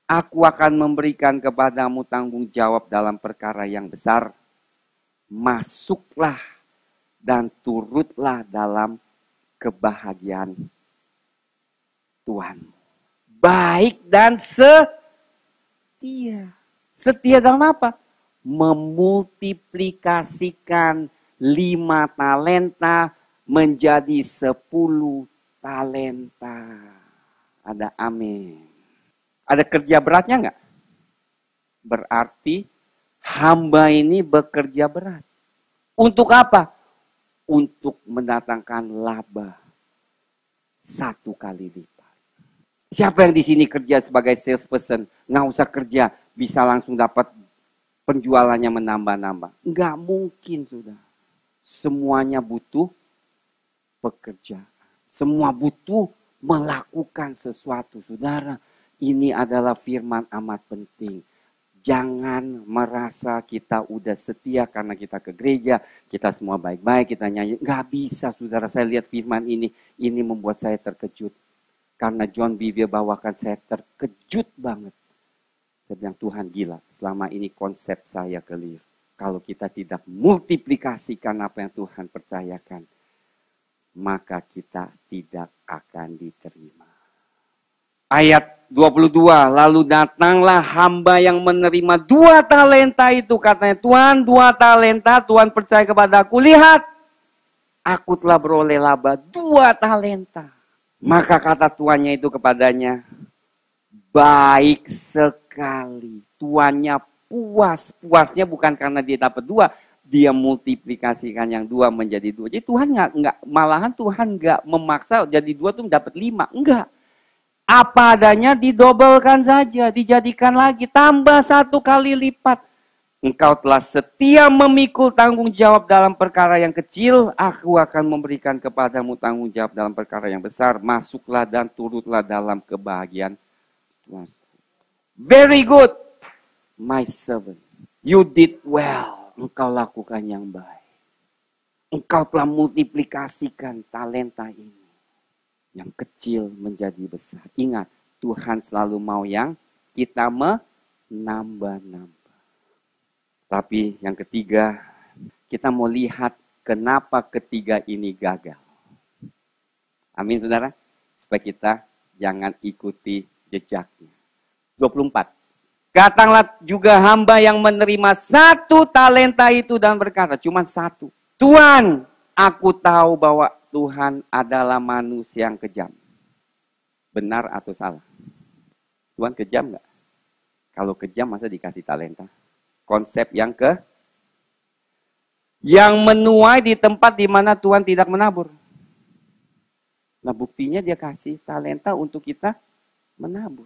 Aku akan memberikan kepadamu tanggung jawab dalam perkara yang besar. Masuklah dan turutlah dalam kebahagiaan Tuhan. Baik dan setia. Setia dalam apa? Memultiplikasikan 5 talenta menjadi 10 talenta. Ada amin. Ada kerja beratnya enggak? Berarti hamba ini bekerja berat. Untuk apa? Untuk mendatangkan laba 1 kali lipat. Siapa yang di sini kerja sebagai salesperson, nggak usah kerja, bisa langsung dapat penjualannya menambah-nambah? Nggak mungkin, sudah. Semuanya butuh pekerjaan. Semua butuh melakukan sesuatu, saudara. Ini adalah firman amat penting. Jangan merasa kita udah setia karena kita ke gereja, kita semua baik-baik, kita nyanyi. Nggak bisa, saudara. Saya lihat firman ini membuat saya terkejut. Karena John Bevere bawakan, saya terkejut banget. Saya bilang, Tuhan gila, selama ini konsep saya keliru. Kalau kita tidak multiplikasikan apa yang Tuhan percayakan, maka kita tidak akan diterima. Ayat 22, lalu datanglah hamba yang menerima 2 talenta itu. Katanya, Tuhan 2 talenta, Tuhan percaya kepadaku. Lihat, aku telah beroleh laba 2 talenta. Maka kata tuannya itu kepadanya, baik sekali. Tuannya puas. Puasnya bukan karena dia dapat 2, dia multiplikasikan yang 2 menjadi 2. Jadi Tuhan malahan Tuhan nggak memaksa jadi 2 tuh dapat 5. Enggak. Apa adanya didobelkan saja, dijadikan lagi, tambah 1 kali lipat. Engkau telah setia memikul tanggung jawab dalam perkara yang kecil, aku akan memberikan kepadamu tanggung jawab dalam perkara yang besar. Masuklah dan turutlah dalam kebahagiaan Tuhan. Very good. my servant. You did well. Engkau lakukan yang baik. Engkau telah multiplikasikan talenta ini. Yang kecil menjadi besar. Ingat, Tuhan selalu mau yang kita menambah-nambah. Tapi yang ketiga, kita mau lihat kenapa ketiga ini gagal. Amin, saudara. Supaya kita jangan ikuti jejaknya. 24. Datanglah juga hamba yang menerima 1 talenta itu dan berkata, cuma 1. Tuhan, aku tahu bahwa Tuhan adalah manusia yang kejam. Benar atau salah? Tuhan kejam nggak? Kalau kejam masa dikasih talenta? Konsep yang yang menuai di tempat di mana Tuhan tidak menabur. Nah buktinya dia kasih talenta untuk kita menabur.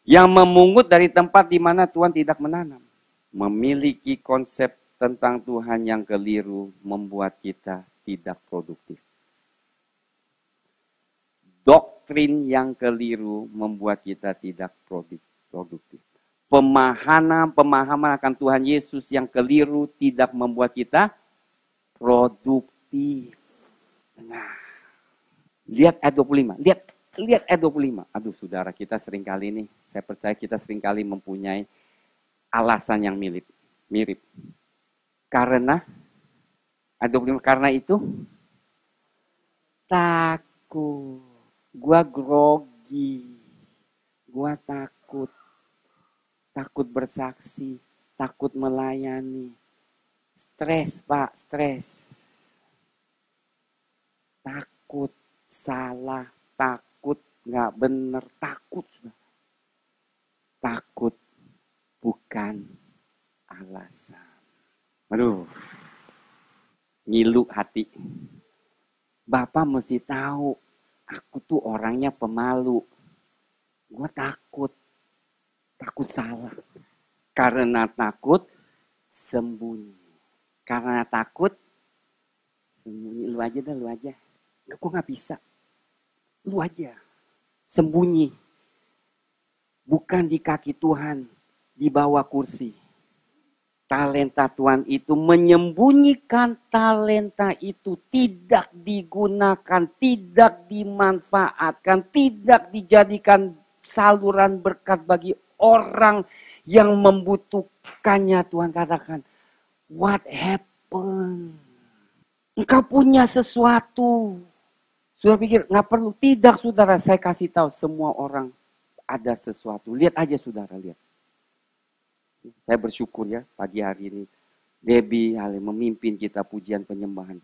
Yang memungut dari tempat di mana Tuhan tidak menanam. Memiliki konsep tentang Tuhan yang keliru membuat kita tidak produktif. Doktrin yang keliru membuat kita tidak produktif. Pemahaman akan Tuhan Yesus yang keliru tidak membuat kita produktif. Nah, lihat ayat 25. Lihat ayat 25. Aduh saudara, kita seringkali nih, saya percaya kita seringkali mempunyai alasan yang mirip. Karena, ayat 25, karena itu, takut. Gua grogi. Gua takut. Takut bersaksi. Takut melayani. Stres, Pak, stres. Takut salah, takut nggak benar, takut. Takut bukan alasan. Aduh, ngilu hati. Bapak mesti tahu, aku tuh orangnya pemalu. Gue takut salah. Karena takut, sembunyi. Karena takut, sembunyi. Lu aja. Gue gak bisa. Lu aja. Sembunyi. Bukan di kaki Tuhan, di bawah kursi. Talenta Tuhan itu menyembunyikan talenta itu tidak digunakan, tidak dimanfaatkan, tidak dijadikan saluran berkat bagi orang yang membutuhkannya. Tuhan katakan, what happened? Engkau punya sesuatu. Sudah pikir, nggak perlu. Tidak, saudara, saya kasih tahu semua orang ada sesuatu. Lihat aja, saudara, lihat. Saya bersyukur ya, pagi hari ini. Debbie memimpin kita pujian penyembahan.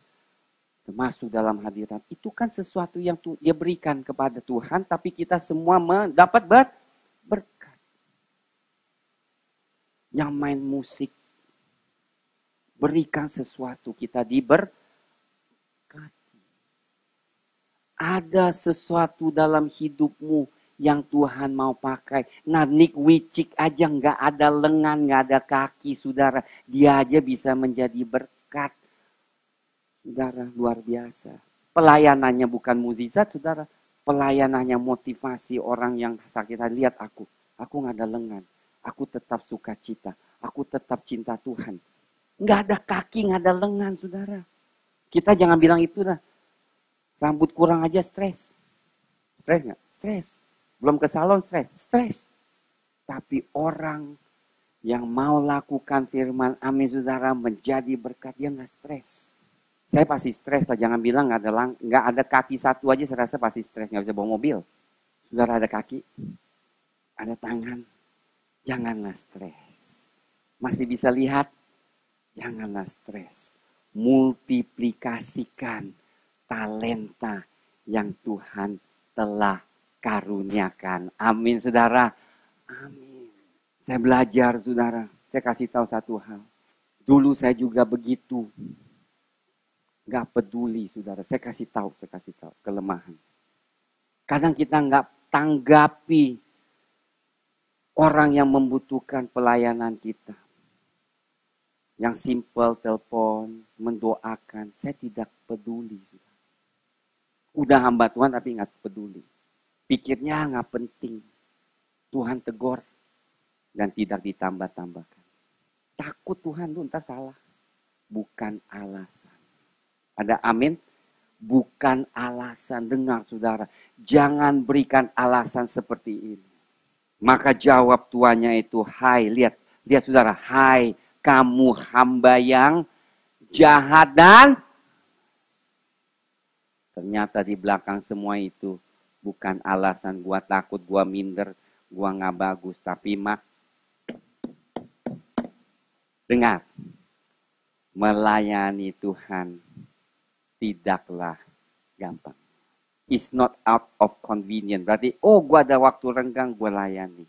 Termasuk dalam hadirat. Itu kan sesuatu yang dia berikan kepada Tuhan, tapi kita semua mendapat berkat. Yang main musik, berikan sesuatu, kita diberkati. Ada sesuatu dalam hidupmu yang Tuhan mau pakai. Nah, Nick Wicik aja nggak ada lengan, nggak ada kaki, saudara. Dia aja bisa menjadi berkat. Saudara, luar biasa. Pelayanannya bukan mukjizat, saudara. Pelayanannya motivasi orang yang sakit hati. Lihat aku nggak ada lengan. Aku tetap sukacita. Aku tetap cinta Tuhan. Nggak ada kaki, nggak ada lengan, saudara. Kita jangan bilang itu dah. Rambut kurang aja stres. Stres nggak? Stres. Belum ke salon stres. Tapi orang yang mau lakukan firman amin saudara menjadi berkat, dia nggak stres. Saya pasti stres lah, jangan bilang nggak ada kaki satu aja saya rasa pasti stres, nggak bisa bawa mobil. Saudara ada kaki, ada tangan, janganlah stres. Masih bisa lihat, janganlah stres. Multiplikasikan talenta yang Tuhan telah karuniakan. Amin, saudara. Amin. Saya belajar, saudara. Saya kasih tahu satu hal. Dulu saya juga begitu. Gak peduli, saudara. Saya kasih tahu kelemahan. Kadang kita gak tanggapi orang yang membutuhkan pelayanan kita. Yang simple, telepon, mendoakan. Saya tidak peduli, saudara. Udah hamba Tuhan tapi gak peduli. Pikirnya gak penting. Tuhan tegur. dan tidak ditambah-tambahkan. Takut Tuhan tuh entah salah. Bukan alasan. Ada amin? Bukan alasan. Dengar saudara, jangan berikan alasan seperti ini. Maka jawab tuannya itu, hai, lihat saudara, hai kamu hamba yang jahat dan ternyata di belakang semua itu bukan alasan gua takut, gua minder, gua nggak bagus, tapi dengar, melayani Tuhan tidaklah gampang. It's not out of convenience. Berarti, gua ada waktu renggang, gua layani.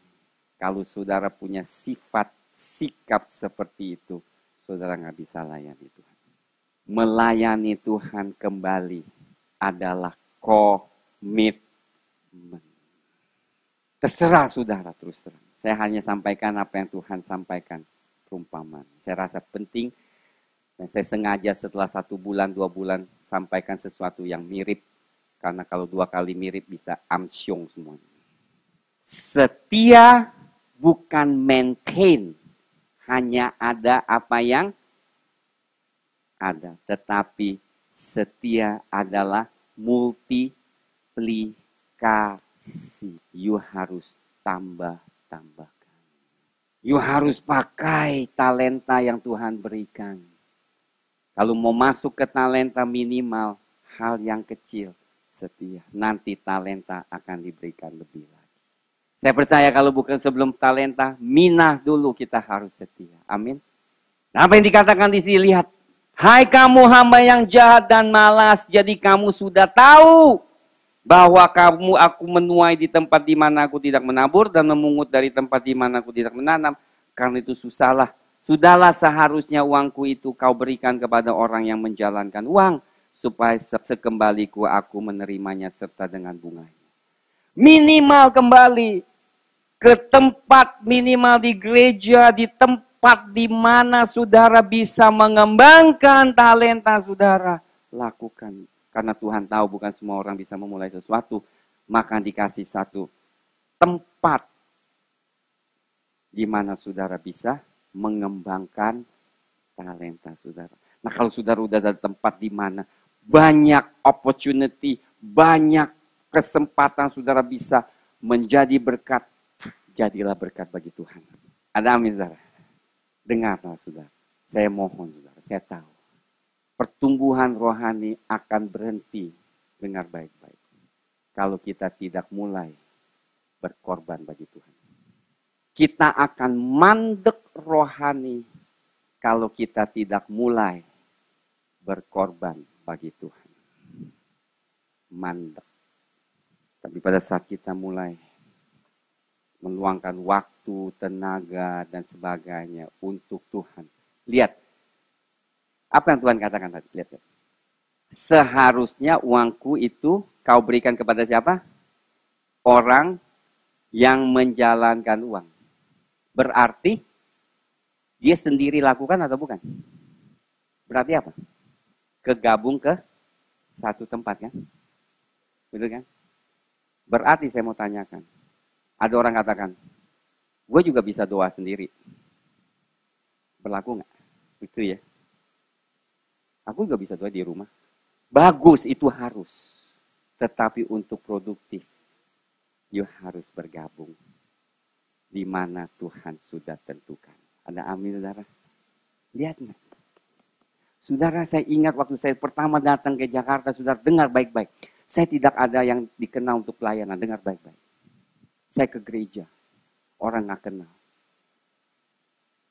Kalau saudara punya sifat, sikap seperti itu, saudara nggak bisa layani Tuhan. Melayani Tuhan kembali adalah komitmen. Terserah saudara terus terang. Saya hanya sampaikan apa yang Tuhan sampaikan. Perumpamaan. Saya rasa penting. Dan saya sengaja setelah 1 bulan, 2 bulan, sampaikan sesuatu yang mirip. Karena kalau 2 kali mirip bisa amsyong semuanya. Setia bukan maintain. Hanya ada apa yang ada. Tetapi setia adalah multiplikasi. You harus tambah-tambahkan. You harus pakai talenta yang Tuhan berikan. Kalau mau masuk ke talenta minimal, hal yang kecil, setia. Nanti talenta akan diberikan lebih lagi. Saya percaya kalau bukan sebelum talenta, minah dulu kita harus setia. Amin. Nah, apa yang dikatakan di sini, lihat. Hai kamu hamba yang jahat dan malas, jadi kamu sudah tahu bahwa aku menuai di tempat di mana aku tidak menabur dan memungut dari tempat di mana aku tidak menanam. Karena itu sudahlah seharusnya uangku itu kau berikan kepada orang yang menjalankan uang, supaya sekembaliku aku menerimanya serta dengan bunganya. Minimal kembali ke tempat, minimal di gereja, di tempat di mana saudara bisa mengembangkan talenta saudara. Lakukan. Karena Tuhan tahu bukan semua orang bisa memulai sesuatu. Maka dikasih satu tempat di mana saudara bisa mengembangkan talenta saudara. Nah kalau saudara udah ada tempat di mana banyak opportunity, banyak kesempatan saudara bisa menjadi berkat, jadilah berkat bagi Tuhan. Ada amin saudara? Dengarlah saudara, saya mohon saudara, saya tahu. Pertumbuhan rohani akan berhenti, dengar baik-baik. Kalau kita tidak mulai berkorban bagi Tuhan. Kita akan mandek rohani kalau kita tidak mulai berkorban bagi Tuhan. Mandek. Tapi pada saat kita mulai meluangkan waktu, tenaga, dan sebagainya untuk Tuhan. Lihat, apa yang Tuhan katakan tadi? Lihat. Seharusnya uangku itu kau berikan kepada siapa? Orang yang menjalankan uang. Berarti dia sendiri lakukan atau bukan? Berarti apa? Kegabung ke satu tempat kan? Betul kan? Berarti saya mau tanyakan. Ada orang katakan, gue juga bisa doa sendiri. Berlaku nggak? Itu ya. Aku juga bisa doa di rumah. Bagus, itu harus. Tetapi untuk produktif, you harus bergabung. Di mana Tuhan sudah tentukan. Ada amin, saudara? Lihat nggak? Saudara, saya ingat waktu saya pertama datang ke Jakarta, saudara, dengar baik-baik. Saya tidak ada yang dikenal untuk pelayanan, dengar baik-baik. Saya ke gereja, orang nggak kenal.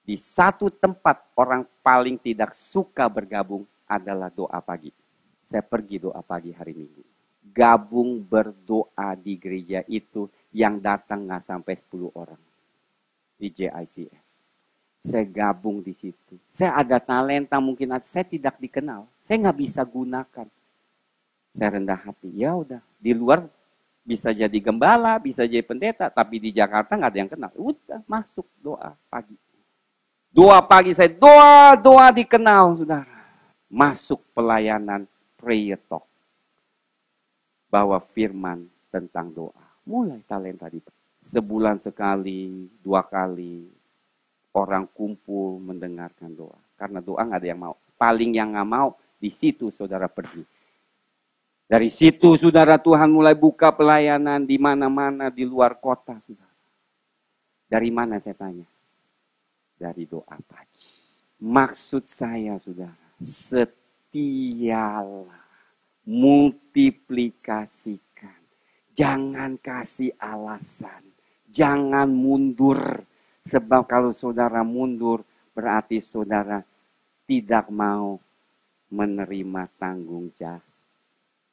Di satu tempat orang paling tidak suka bergabung adalah doa pagi. Saya pergi doa pagi hari Minggu. Gabung berdoa di gereja itu yang datang nggak sampai 10 orang. Di JICF. Saya gabung di situ. Saya ada talenta mungkin saya tidak dikenal. Saya nggak bisa gunakan. Saya rendah hati. Ya udah, di luar bisa jadi gembala, bisa jadi pendeta, tapi di Jakarta nggak ada yang kenal. Udah masuk doa pagi. Doa pagi saya doa dikenal, saudara. Masuk pelayanan prayer talk. Bawa firman tentang doa. Mulai talenta di sebulan sekali, 2 kali, orang kumpul mendengarkan doa. Karena doa nggak ada yang mau. Paling yang nggak mau, di situ saudara pergi. Dari situ saudara Tuhan mulai buka pelayanan di mana-mana di luar kota. Saudara. Dari mana saya tanya? Dari doa pagi. Maksud saya saudara, setialah, multiplikasikan. Jangan kasih alasan, jangan mundur. Sebab kalau saudara mundur, berarti saudara tidak mau menerima tanggung jawab.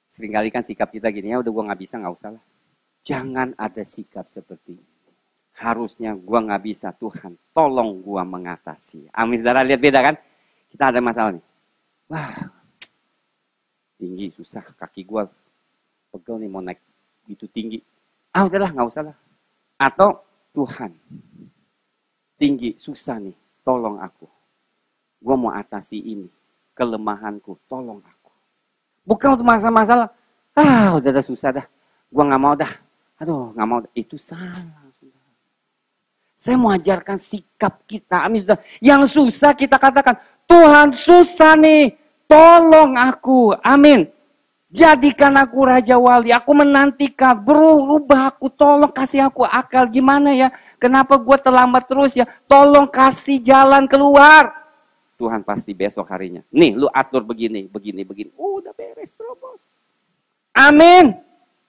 Seringkali kan sikap kita gini, ya udah gue gak bisa, gak usah lah. Jangan ada sikap seperti ini. Harusnya gue gak bisa, Tuhan tolong gue mengatasi. Amin, saudara, lihat beda kan? Kita ada masalah nih. Wah, tinggi, susah, kaki gue pegel nih mau naik gitu tinggi. Ah udahlah, gak usah lah. Atau Tuhan, tinggi, susah nih, tolong aku. Gue mau atasi ini, kelemahanku, tolong aku. Bukan untuk masalah-masalah, udah susah dah, gue gak mau dah, aduh gak mau dah. Itu salah. Saya mau ajarkan sikap kita, amin sudah. Yang susah kita katakan, Tuhan susah nih, tolong aku, amin. Jadikan aku Raja Wali, aku menantikan, berubah aku, tolong kasih aku akal, gimana ya, kenapa gue terlambat terus ya, tolong kasih jalan keluar. Tuhan pasti besok harinya, nih lu atur begini, udah beres terobos. Amin.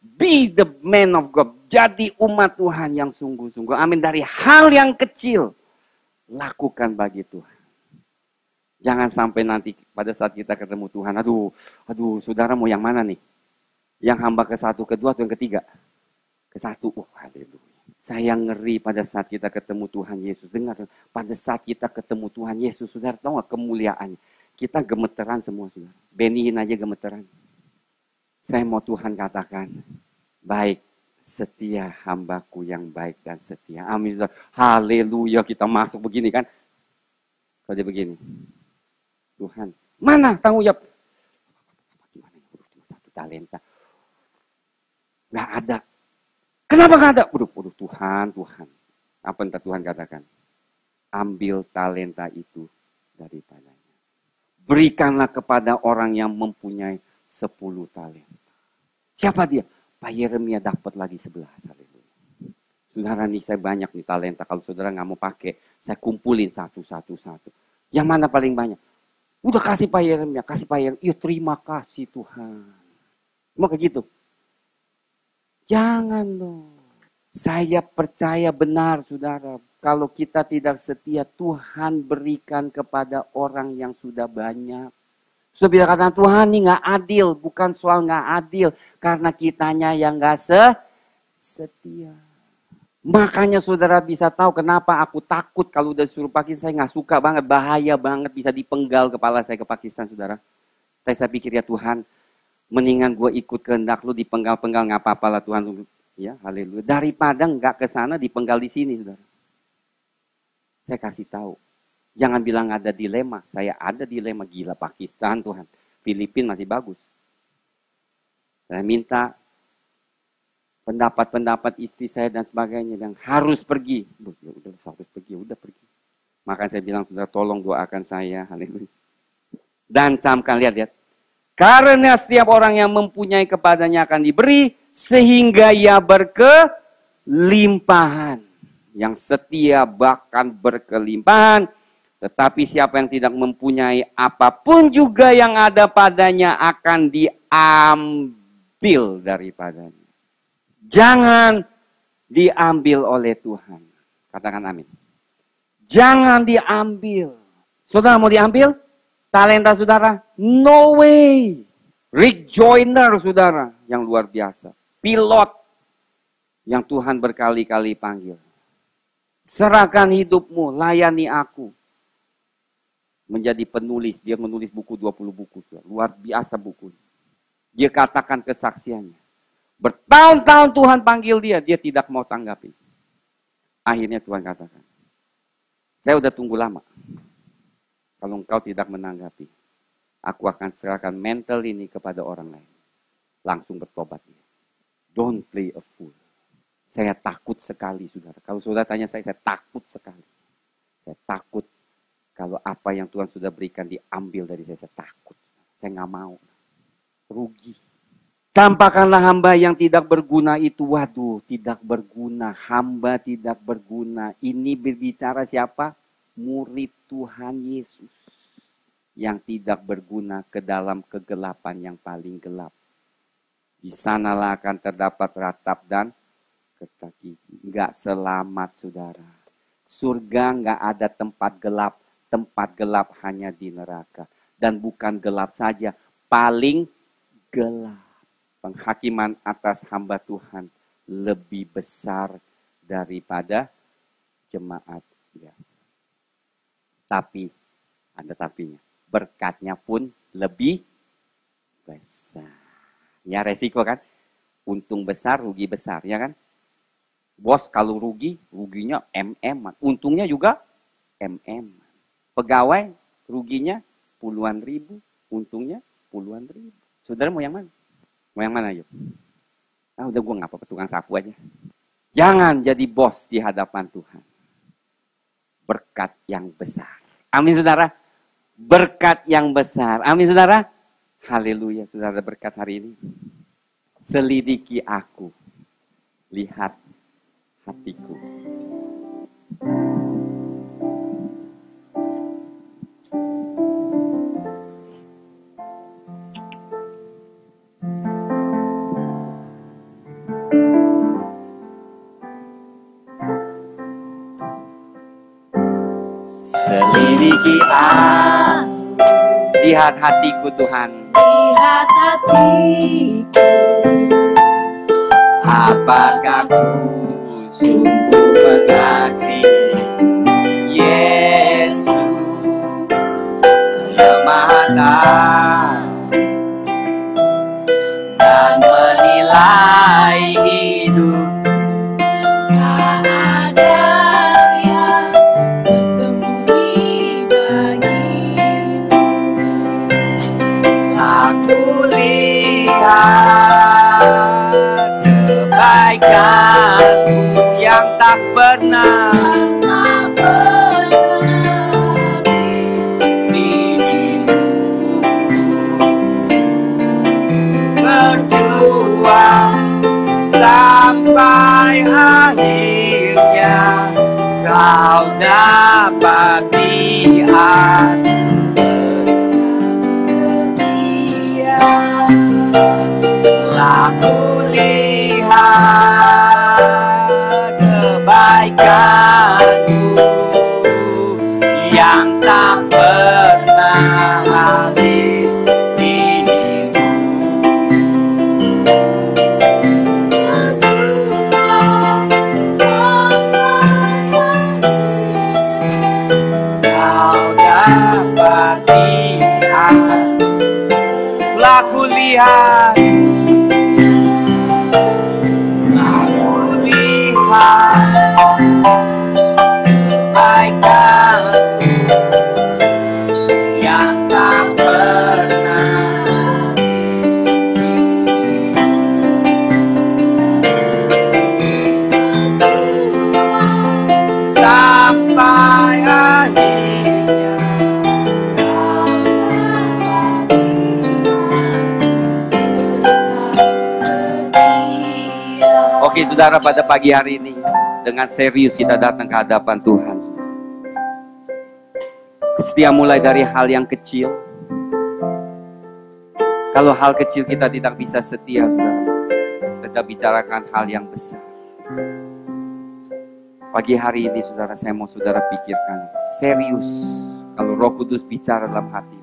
Be the man of God. Jadi umat Tuhan yang sungguh-sungguh. Amin. Dari hal yang kecil, lakukan bagi Tuhan. Jangan sampai nanti pada saat kita ketemu Tuhan, aduh, saudara mau yang mana nih? Yang hamba ke 1, ke 2, atau yang ketiga? Ke 1, haleluya. Saya ngeri pada saat kita ketemu Tuhan Yesus. Dengar, pada saat kita ketemu Tuhan Yesus, saudara tahu gak kemuliaannya? Kita gemeteran semua, saudara. Beniin aja gemeteran. Saya mau Tuhan katakan, baik, setia hambaku yang baik dan setia. Amin, saudara. Haleluya, kita masuk begini kan. Kalau dia begini, Tuhan, mana tanggung jawab? Gimana ya, cuma 1 talenta. Gak ada. Kenapa gak ada? Waduh, Tuhan. Apa entah Tuhan katakan? Ambil talenta itu daripadanya. Berikanlah kepada orang yang mempunyai 10 talenta. Siapa dia? Pak Yeremia dapat lagi 11. Haleluya. Saudara nih, saya banyak nih talenta. Kalau saudara gak mau pakai, saya kumpulin satu. Yang mana paling banyak? Udah kasih Pak Yeremia, Ya terima kasih Tuhan. Mau kayak gitu? Jangan dong. Saya percaya benar saudara. Kalau kita tidak setia, Tuhan berikan kepada orang yang sudah banyak. Sudah bila kata Tuhan ini gak adil. Bukan soal gak adil. Karena kitanya yang gak setia. Makanya saudara bisa tahu kenapa aku takut kalau udah suruh Pakistan. Saya gak suka banget, bahaya banget. Bisa dipenggal kepala saya ke Pakistan saudara. Tapi saya pikir ya Tuhan, mendingan gue ikut kehendak lu, dipenggal-penggal gak apa-apa lah Tuhan. Ya, haleluya. Daripada gak ke sana dipenggal di sini saudara. Saya kasih tahu. Jangan bilang ada dilema. Saya ada dilema, gila Pakistan Tuhan. Filipina masih bagus. Saya minta pendapat istri saya dan sebagainya yang harus pergi. Udah pergi. Maka saya bilang, saudara tolong doakan saya. Haleluya. Dan camkan, lihat. Karena setiap orang yang mempunyai kepadanya akan diberi, sehingga ia berkelimpahan. Yang setia bahkan berkelimpahan. Tetapi siapa yang tidak mempunyai apapun juga yang ada padanya akan diambil daripadanya. Jangan diambil oleh Tuhan. Katakan amin. Jangan diambil. Saudara mau diambil? Talenta saudara? No way. Rick Joyner saudara yang luar biasa. Pilot yang Tuhan berkali-kali panggil. Serahkan hidupmu, layani aku. Menjadi penulis, dia menulis buku 20 buku. Luar biasa buku. Dia katakan kesaksiannya. Bertahun-tahun Tuhan panggil dia tidak mau tanggapi. Akhirnya Tuhan katakan, saya udah tunggu lama. Kalau engkau tidak menanggapi, aku akan serahkan mental ini kepada orang lain. Langsung bertobat dia. Don't play a fool. Saya takut sekali, saudara. Kalau saudara tanya saya takut sekali. Saya takut kalau apa yang Tuhan sudah berikan diambil dari saya takut. Saya nggak mau. Rugi. Campakkanlah hamba yang tidak berguna itu. Waduh, tidak berguna. Hamba tidak berguna. Ini berbicara siapa? Murid Tuhan Yesus. Yang tidak berguna ke dalam kegelapan yang paling gelap. Di sanalah akan terdapat ratap dan getah gigi. Enggak selamat, saudara. Surga enggak ada tempat gelap. Tempat gelap hanya di neraka. Dan bukan gelap saja, paling gelap. Penghakiman atas hamba Tuhan lebih besar daripada jemaat biasa. Tapi, ada tapinya. Berkatnya pun lebih besar. Ya resiko kan? Untung besar, rugi besar, ya kan? Bos kalau rugi, ruginya MM. Untungnya juga MM. Pegawai, ruginya puluhan ribu. Untungnya puluhan ribu. Saudara mau yang mana? Mau yang mana yuk? Ah udah gue ngapa tukang sapu aja. Jangan jadi bos di hadapan Tuhan. Berkat yang besar. Amin saudara. Berkat yang besar. Amin saudara. Haleluya saudara, berkat hari ini. Selidiki aku. Lihat hatiku. Selidiki aku. Lihat hatiku Tuhan. Lihat hatiku. Apakah ku sungguh mengasihi Yesus, lemah dan menilai hidup. Tak ada yang tersembunyi bagimu. Aku lihat kebaikanmu yang tak pernah berjuang sampai akhirnya kau dapat lihat setia. Aku lihat kebaikanmu yang tak pernah habis di dirimu. Kau dapat lihat, aku lihat. Kebaikan yang tak pernah sampai akhirnya. Oke saudara, pada pagi hari ini dengan serius kita datang ke hadapan Tuhan. Setia mulai dari hal yang kecil. Kalau hal kecil kita tidak bisa setia, saudara, kita bicarakan hal yang besar. Pagi hari ini saudara, saya mau saudara pikirkan serius. Kalau Roh Kudus bicara dalam hati,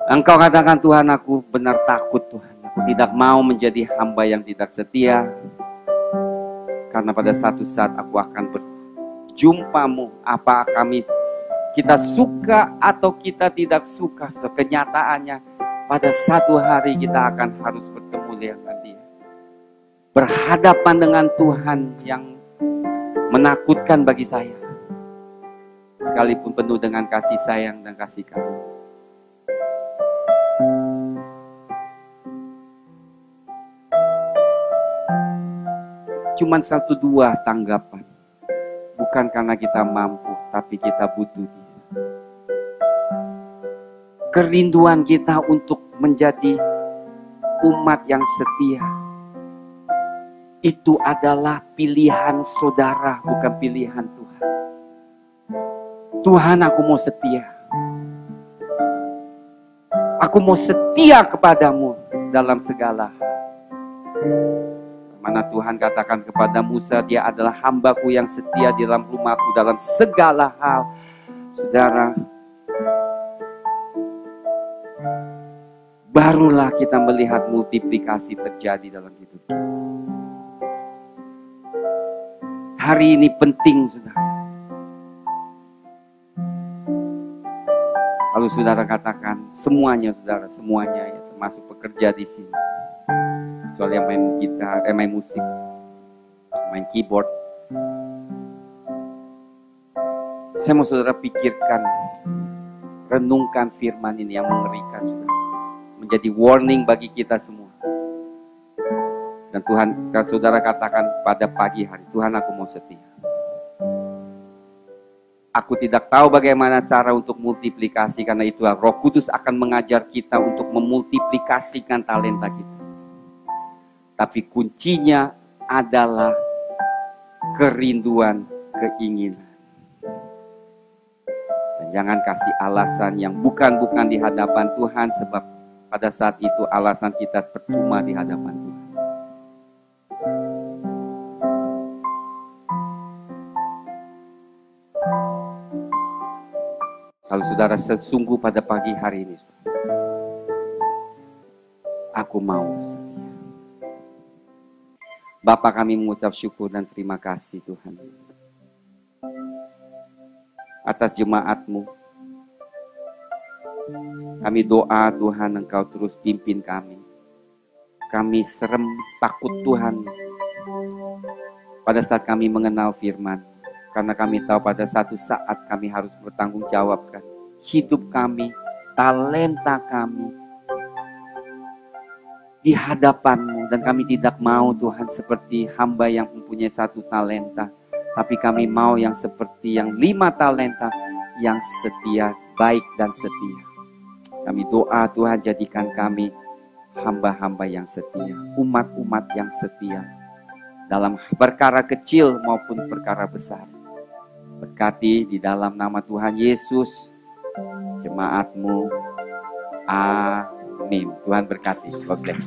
engkau katakan, Tuhan aku benar takut Tuhan. Aku tidak mau menjadi hamba yang tidak setia. Karena pada satu saat aku akan berjumpamu. Apa kita suka atau kita tidak suka. Kenyataannya pada satu hari kita akan harus bertemu dengan Dia. Berhadapan dengan Tuhan yang menakutkan bagi saya. Sekalipun penuh dengan kasih sayang dan kasih karunia. cuma 1-2 tanggapan. Bukan karena kita mampu, tapi kita butuh Dia. Kerinduan kita untuk menjadi umat yang setia, itu adalah pilihan saudara, bukan pilihan Tuhan. Tuhan, aku mau setia. Aku mau setia kepadamu dalam segala hal. Mana Tuhan katakan kepada Musa, dia adalah hambaku yang setia di dalam rumahku dalam segala hal. Saudara, barulah kita melihat multiplikasi terjadi dalam hidup. Hari ini penting, saudara. Kalau saudara katakan semuanya, saudara, semuanya, ya, termasuk pekerja di sini. Kecuali yang main gitar, main musik, main keyboard. Saya mau saudara pikirkan, renungkan firman ini yang mengerikan, saudara. Menjadi warning bagi kita semua. Dan Tuhan, kan saudara katakan pada pagi hari, Tuhan, aku mau setia. Aku tidak tahu bagaimana cara untuk multiplikasi, karena itu Roh Kudus akan mengajar kita untuk memultiplikasikan talenta kita. Tapi kuncinya adalah kerinduan, keinginan. Dan jangan kasih alasan yang bukan-bukan di hadapan Tuhan, sebab pada saat itu alasan kita percuma di hadapan Tuhan. Kalau saudara sungguh pada pagi hari ini, aku mau setia. Bapa, kami mengucap syukur dan terima kasih Tuhan atas jemaat-Mu. Kami doa Tuhan, Engkau terus pimpin kami. Kami serem takut Tuhan pada saat kami mengenal firman. Karena kami tahu pada satu saat kami harus bertanggung jawabkan hidup kami, talenta kami di hadapan-Mu. Dan kami tidak mau Tuhan seperti hamba yang mempunyai 1 talenta. Tapi kami mau yang seperti yang 5 talenta, yang setia, baik dan setia. Kami doa Tuhan, jadikan kami hamba-hamba yang setia, umat-umat yang setia dalam perkara kecil maupun perkara besar. Berkati di dalam nama Tuhan Yesus jemaat-Mu. Amin. Tuhan berkati. God bless.